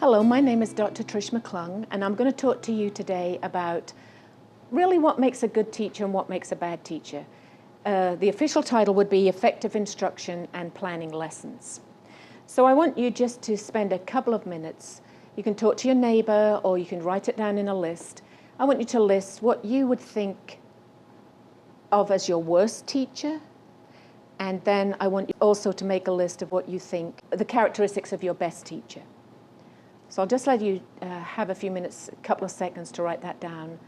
Hello, my name is Dr. Trish McClung, and I'm going to talk to you today about really what makes a good teacher and what makes a bad teacher. The official title would be Effective Instruction and Planning Lessons. So I want you just to spend a couple of minutes. You can talk to your neighbor or you can write it down in a list. I want you to list what you would think of as your worst teacher. And then I want you also to make a list of what you think the characteristics of your best teacher. So I'll just let you have a few minutes, a couple of seconds to write that down.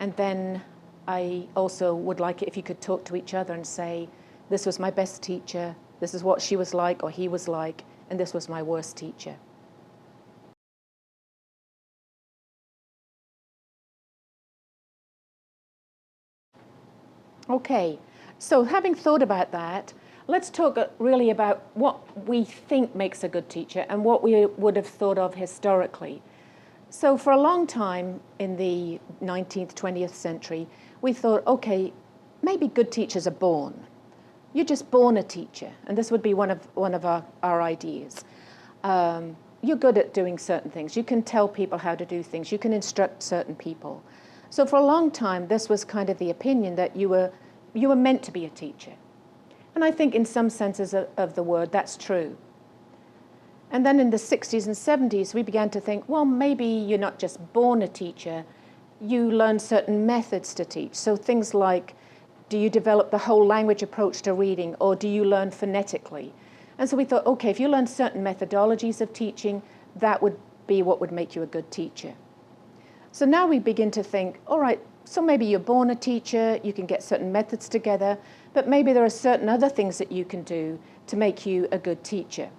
And then I also would like it if you could talk to each other and say, this was my best teacher, this is what she was like or he was like, and this was my worst teacher. Okay, so having thought about that, let's talk really about what we think makes a good teacher and what we would have thought of historically. So for a long time in the 19th, 20th century, we thought, okay, maybe good teachers are born. You're just born a teacher, and this would be one of our ideas. You're good at doing certain things. You can tell people how to do things. You can instruct certain people. So for a long time, this was kind of the opinion that you were meant to be a teacher. And I think in some senses of the word, that's true. And then in the 60s and 70s, we began to think, well, maybe you're not just born a teacher, you learn certain methods to teach. So things like, do you develop the whole language approach to reading, or do you learn phonetically? And so we thought, okay, if you learn certain methodologies of teaching, that would be what would make you a good teacher. So now we begin to think, all right, so maybe you're born a teacher, you can get certain methods together, but maybe there are certain other things that you can do to make you a good teacher.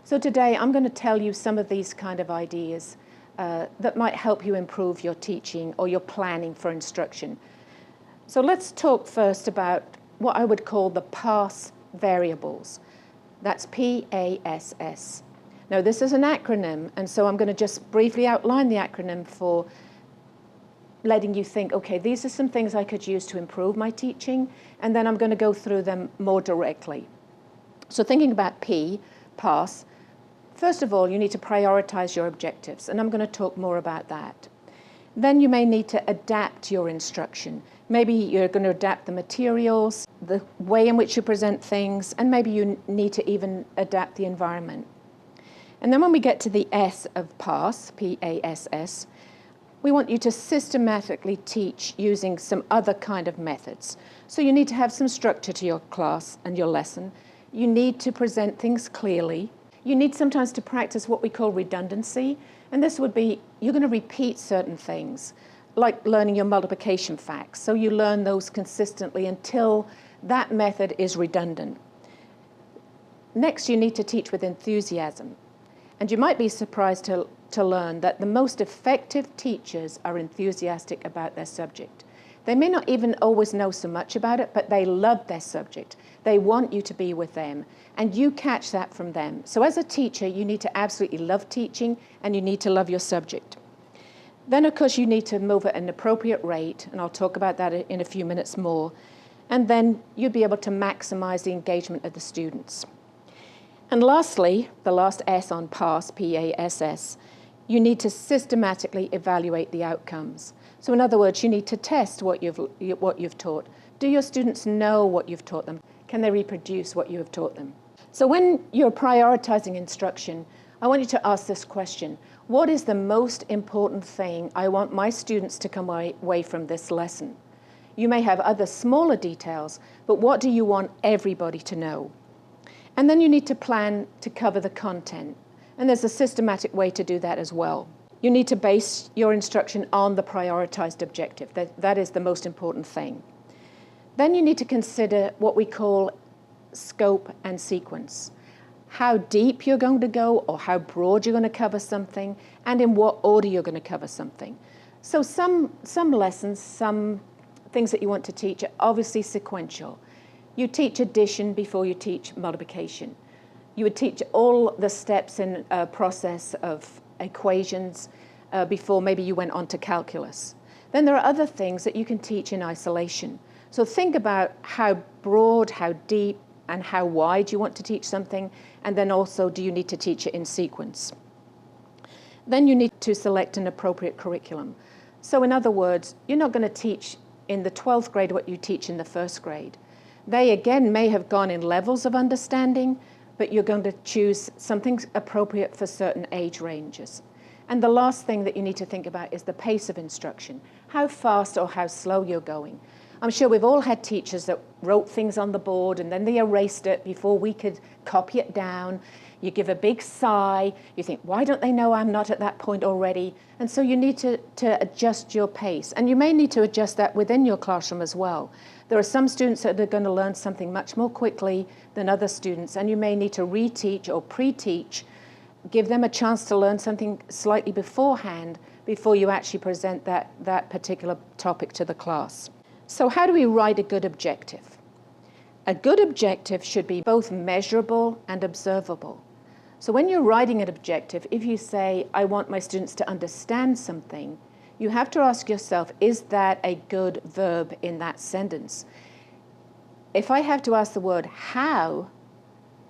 So today I'm going to tell you some of these kind of ideas that might help you improve your teaching or your planning for instruction. So let's talk first about what I would call the PASS variables. That's P-A-S-S. Now this is an acronym, and so I'm going to just briefly outline the acronym for letting you think, okay, these are some things I could use to improve my teaching, and then I'm going to go through them more directly. So thinking about P, PASS, first of all, you need to prioritize your objectives, and I'm going to talk more about that. Then you may need to adapt your instruction. Maybe you're going to adapt the materials, the way in which you present things, and maybe you need to even adapt the environment. And then when we get to the S of PASS, P-A-S-S, we want you to systematically teach using some other kind of methods. So you need to have some structure to your class and your lesson. You need to present things clearly. You need sometimes to practice what we call redundancy. And this would be, you're going to repeat certain things, like learning your multiplication facts. So you learn those consistently until that method is redundant. Next, you need to teach with enthusiasm. And you might be surprised to learn that the most effective teachers are enthusiastic about their subject. They may not even always know so much about it, but they love their subject. They want you to be with them, and you catch that from them. So as a teacher, you need to absolutely love teaching, and you need to love your subject. Then, of course, you need to move at an appropriate rate, and I'll talk about that in a few minutes more. And then you'll be able to maximize the engagement of the students. And lastly, the last S on PASS, P-A-S-S, you need to systematically evaluate the outcomes. So in other words, you need to test what you've taught. Do your students know what you've taught them? Can they reproduce what you have taught them? So when you're prioritizing instruction, I want you to ask this question. What is the most important thing I want my students to come away from this lesson? You may have other smaller details, but what do you want everybody to know? And then you need to plan to cover the content. And there's a systematic way to do that as well. You need to base your instruction on the prioritized objective. That is the most important thing. Then you need to consider what we call scope and sequence. How deep you're going to go, or how broad you're going to cover something, and in what order you're going to cover something. So some lessons, some things that you want to teach are obviously sequential. You teach addition before you teach multiplication. You would teach all the steps in a process of equations before maybe you went on to calculus. Then there are other things that you can teach in isolation. So think about how broad, how deep, and how wide you want to teach something, and then also do you need to teach it in sequence. Then you need to select an appropriate curriculum. So in other words, you're not going to teach in the 12th grade what you teach in the 1st grade. They again may have gone in levels of understanding, but you're going to choose something appropriate for certain age ranges. And the last thing that you need to think about is the pace of instruction, how fast or how slow you're going. I'm sure we've all had teachers that wrote things on the board and then they erased it before we could copy it down. You give a big sigh, you think, why don't they know I'm not at that point already? And so you need to adjust your pace. And you may need to adjust that within your classroom as well. There are some students that are going to learn something much more quickly than other students, and you may need to reteach or pre-teach, give them a chance to learn something slightly beforehand before you actually present that particular topic to the class. So how do we write a good objective? A good objective should be both measurable and observable. So when you're writing an objective, if you say, I want my students to understand something, you have to ask yourself, is that a good verb in that sentence? If I have to ask the word how,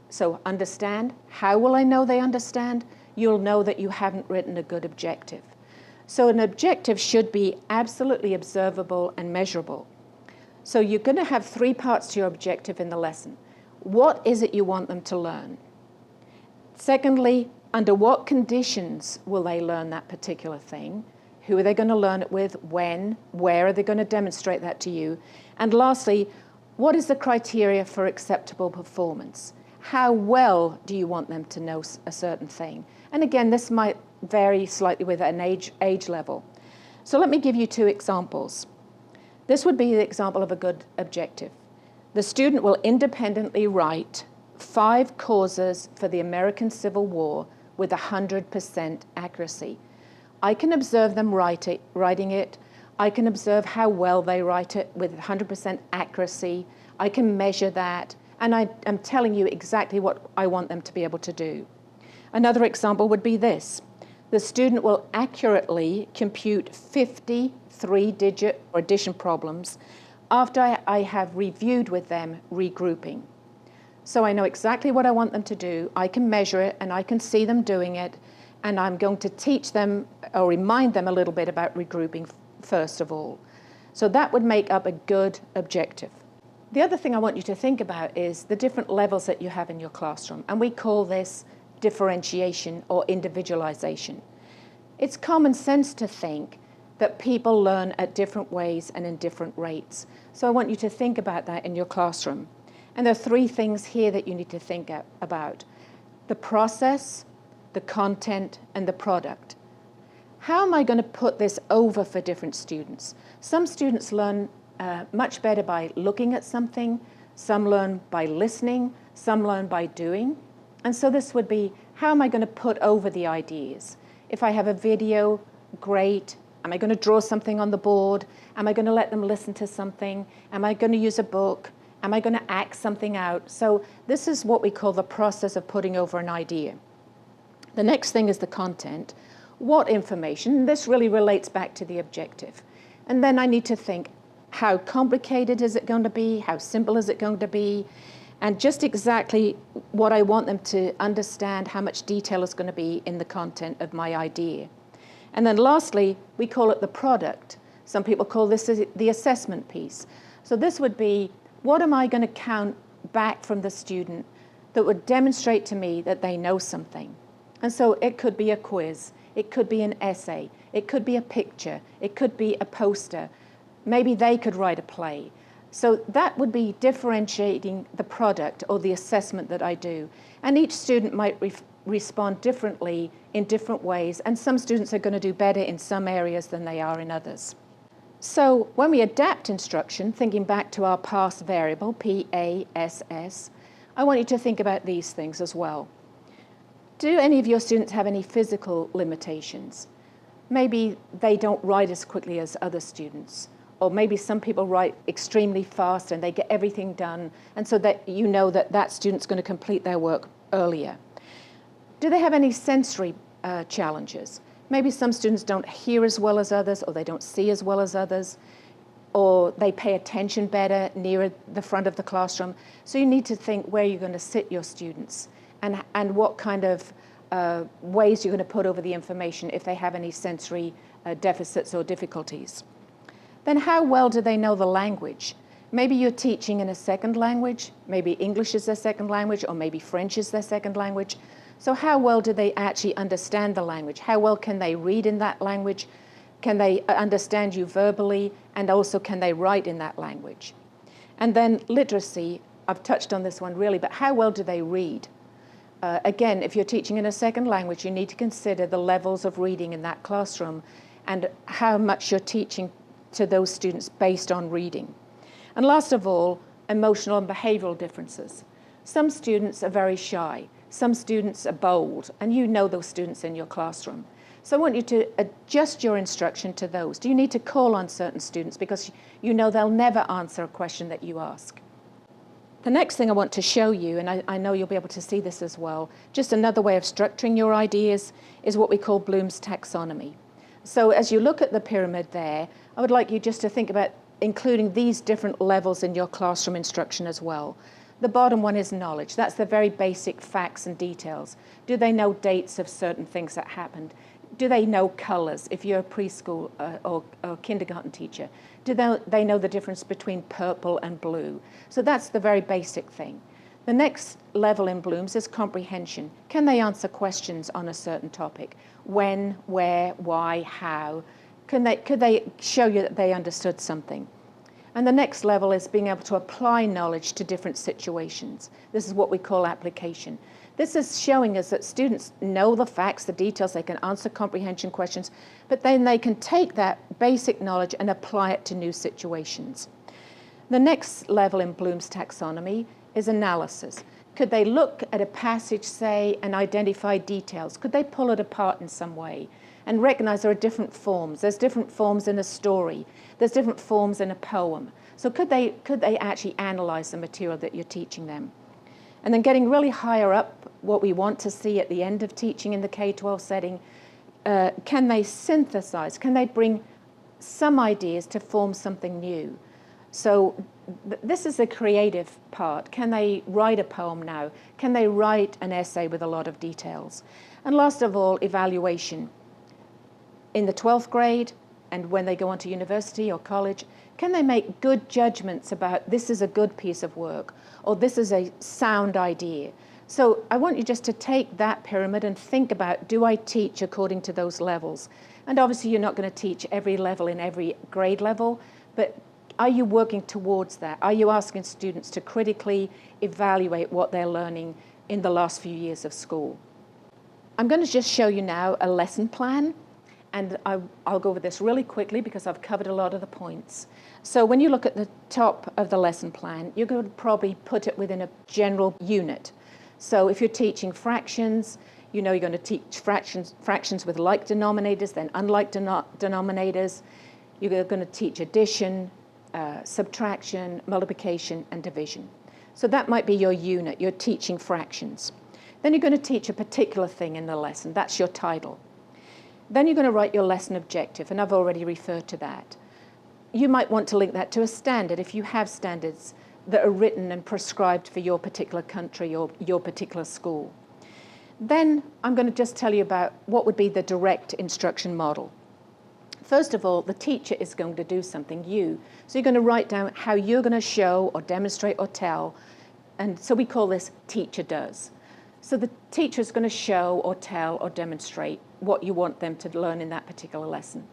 so understand, how will I know they understand? You'll know that you haven't written a good objective. So an objective should be absolutely observable and measurable. So you're going to have 3 parts to your objective in the lesson. What is it you want them to learn? Secondly, under what conditions will they learn that particular thing? Who are they going to learn it with? When? Where are they going to demonstrate that to you? And lastly, what is the criteria for acceptable performance? How well do you want them to know a certain thing? And again, this might vary slightly with an age level. So let me give you 2 examples. This would be the example of a good objective. The student will independently write 5 causes for the American Civil War with 100% accuracy. I can observe them writing it. I can observe how well they write it with 100% accuracy. I can measure that. And I'm telling you exactly what I want them to be able to do. Another example would be this. The student will accurately compute 50 3-digit addition problems after I have reviewed with them regrouping. So I know exactly what I want them to do. I can measure it and I can see them doing it. And I'm going to teach them or remind them a little bit about regrouping first of all. So that would make up a good objective. The other thing I want you to think about is the different levels that you have in your classroom. And we call this differentiation or individualization. It's common sense to think that people learn at different ways and in different rates. So I want you to think about that in your classroom. And there are 3 things here that you need to think about: the process, the content, and the product. How am I going to put this over for different students? Some students learn much better by looking at something, some learn by listening, some learn by doing. And so this would be, how am I going to put over the ideas? If I have a video, great. Am I going to draw something on the board? Am I going to let them listen to something? Am I going to use a book? Am I going to act something out? So this is what we call the process of putting over an idea. The next thing is the content. What information? This really relates back to the objective. And then I need to think, how complicated is it going to be? How simple is it going to be? And just exactly what I want them to understand, how much detail is going to be in the content of my idea. And then lastly, we call it the product. Some people call this the assessment piece. So this would be, what am I going to count back from the student that would demonstrate to me that they know something? And so it could be a quiz, it could be an essay, it could be a picture, it could be a poster. Maybe they could write a play. So that would be differentiating the product or the assessment that I do. And each student might respond differently in different ways, and some students are going to do better in some areas than they are in others. So when we adapt instruction, thinking back to our past variable, PASS, I want you to think about these things as well. Do any of your students have any physical limitations? Maybe they don't write as quickly as other students. Or maybe some people write extremely fast and they get everything done, and so that you know that that student's going to complete their work earlier. Do they have any sensory challenges? Maybe some students don't hear as well as others, or they don't see as well as others, or they pay attention better nearer the front of the classroom. So you need to think where you're going to sit your students and what kind of ways you're going to put over the information if they have any sensory deficits or difficulties. Then how well do they know the language? Maybe you're teaching in a second language, maybe English is their second language, or maybe French is their second language. So how well do they actually understand the language? How well can they read in that language? Can they understand you verbally? And also, can they write in that language? And then literacy, I've touched on this one really, but how well do they read? Again, if you're teaching in a second language, you need to consider the levels of reading in that classroom and how much you're teaching to those students based on reading. And last of all, emotional and behavioral differences. Some students are very shy. Some students are bold, and you know those students in your classroom. So I want you to adjust your instruction to those. Do you need to call on certain students because you know they'll never answer a question that you ask? The next thing I want to show you, and I know you'll be able to see this as well, just another way of structuring your ideas is what we call Bloom's taxonomy. So as you look at the pyramid there, I would like you just to think about including these different levels in your classroom instruction as well. The bottom one is knowledge. That's the very basic facts and details. Do they know dates of certain things that happened? Do they know colors if you're a preschool or kindergarten teacher? Do they know the difference between purple and blue? So that's the very basic thing. The next level in Bloom's is comprehension. Can they answer questions on a certain topic? When, where, why, how? Could they show you that they understood something? And the next level is being able to apply knowledge to different situations. This is what we call application. This is showing us that students know the facts, the details, they can answer comprehension questions, but then they can take that basic knowledge and apply it to new situations. The next level in Bloom's taxonomy is analysis. Could they look at a passage, say, and identify details? Could they pull it apart in some way and recognize there are different forms? There's different forms in a story. There's different forms in a poem. So could they actually analyze the material that you're teaching them? And then getting really higher up, what we want to see at the end of teaching in the K-12 setting, can they synthesize? Can they bring some ideas to form something new? So this is the creative part. Can they write a poem now? Can they write an essay with a lot of details? And last of all, evaluation. In the 12th grade and when they go on to university or college, can they make good judgments about this is a good piece of work or this is a sound idea? So I want you just to take that pyramid and think about, do I teach according to those levels? And obviously you're not going to teach every level in every grade level, but are you working towards that? Are you asking students to critically evaluate what they're learning in the last few years of school? I'm going to just show you now a lesson plan, and I'll go over this really quickly because I've covered a lot of the points. So when you look at the top of the lesson plan, you're going to probably put it within a general unit. So if you're teaching fractions, you know you're going to teach fractions with like denominators, then unlike denominators. You're going to teach addition, subtraction, multiplication, and division. So that might be your unit. You're teaching fractions. Then you're going to teach a particular thing in the lesson. That's your title. Then you're going to write your lesson objective, and I've already referred to that. You might want to link that to a standard if you have standards that are written and prescribed for your particular country or your particular school. Then I'm going to just tell you about what would be the direct instruction model. First of all, the teacher is going to do something, you. So you're going to write down how you're going to show or demonstrate or tell. And so we call this teacher does. So the teacher is going to show or tell or demonstrate what you want them to learn in that particular lesson.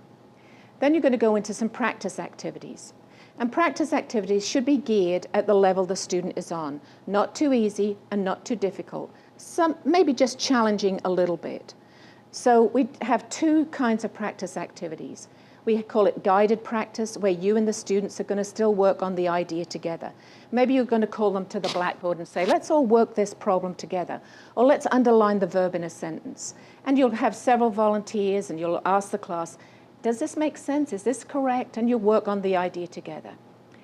Then you're going to go into some practice activities. And practice activities should be geared at the level the student is on. Not too easy and not too difficult. Some maybe just challenging a little bit. So we have two kinds of practice activities. We call it guided practice, where you and the students are going to still work on the idea together. Maybe you're going to call them to the blackboard and say, let's all work this problem together, or let's underline the verb in a sentence. And you'll have several volunteers and you'll ask the class, does this make sense? Is this correct? And you'll work on the idea together.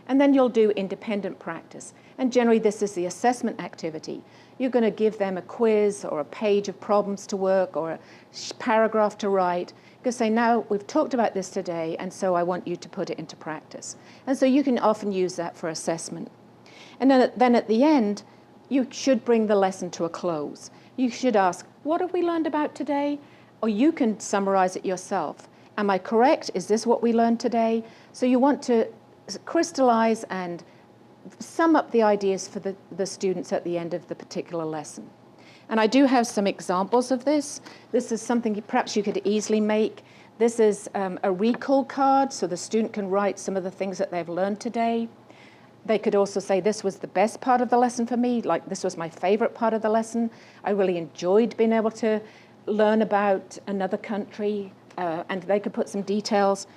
And then you'll do independent practice. And generally this is the assessment activity. You're going to give them a quiz or a page of problems to work or a paragraph to write. You can say, now we've talked about this today, and so I want you to put it into practice. And so you can often use that for assessment. And then at the end, you should bring the lesson to a close. You should ask, what have we learned about today? Or you can summarize it yourself. Am I correct? Is this what we learned today? So you want to crystallize and sum up the ideas for the students at the end of the particular lesson. And I do have some examples of this. This is something perhaps you could easily make. This is a recall card, so the student can write some of the things that they've learned today. They could also say, this was the best part of the lesson for me, like this was my favorite part of the lesson. I really enjoyed being able to learn about another country, and they could put some details.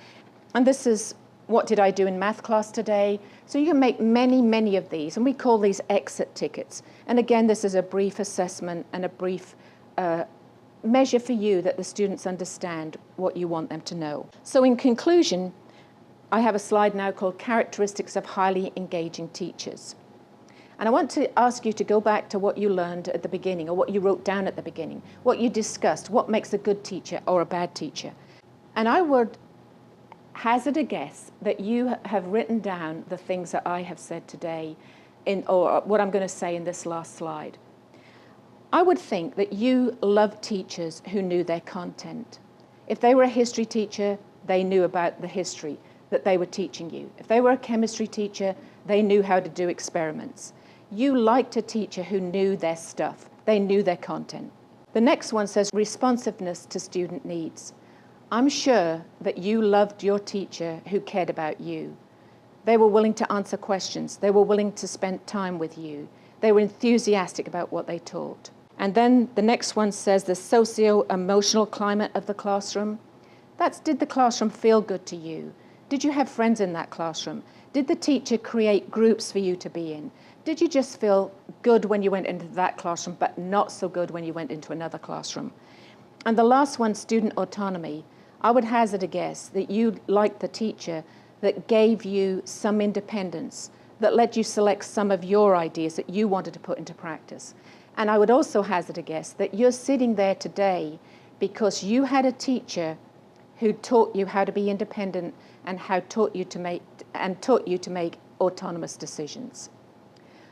And this is, what did I do in math class today? So you can make many, many of these, and we call these exit tickets. And again, this is a brief assessment and a brief measure for you that the students understand what you want them to know. So in conclusion, I have a slide now called Characteristics of Highly Engaging Teachers. And I want to ask you to go back to what you learned at the beginning, or what you wrote down at the beginning, what you discussed, what makes a good teacher or a bad teacher. And I would hazard a guess that you have written down the things that I have said today, or what I'm going to say in this last slide. I would think that you love teachers who knew their content. If they were a history teacher, they knew about the history that they were teaching you. If they were a chemistry teacher, they knew how to do experiments. You liked a teacher who knew their stuff. They knew their content. The next one says responsiveness to student needs. I'm sure that you loved your teacher who cared about you. They were willing to answer questions. They were willing to spend time with you. They were enthusiastic about what they taught. And then the next one says the socio-emotional climate of the classroom. That's, did the classroom feel good to you? Did you have friends in that classroom? Did the teacher create groups for you to be in? Did you just feel good when you went into that classroom, but not so good when you went into another classroom? And the last one, student autonomy. I would hazard a guess that you liked the teacher that gave you some independence, that let you select some of your ideas that you wanted to put into practice. And I would also hazard a guess that you're sitting there today because you had a teacher who taught you how to be independent and taught you to make autonomous decisions.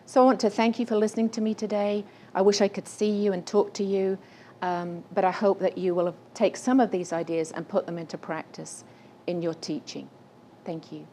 So I want to thank you for listening to me today. I wish I could see you and talk to you, but I hope that you will take some of these ideas and put them into practice in your teaching. Thank you.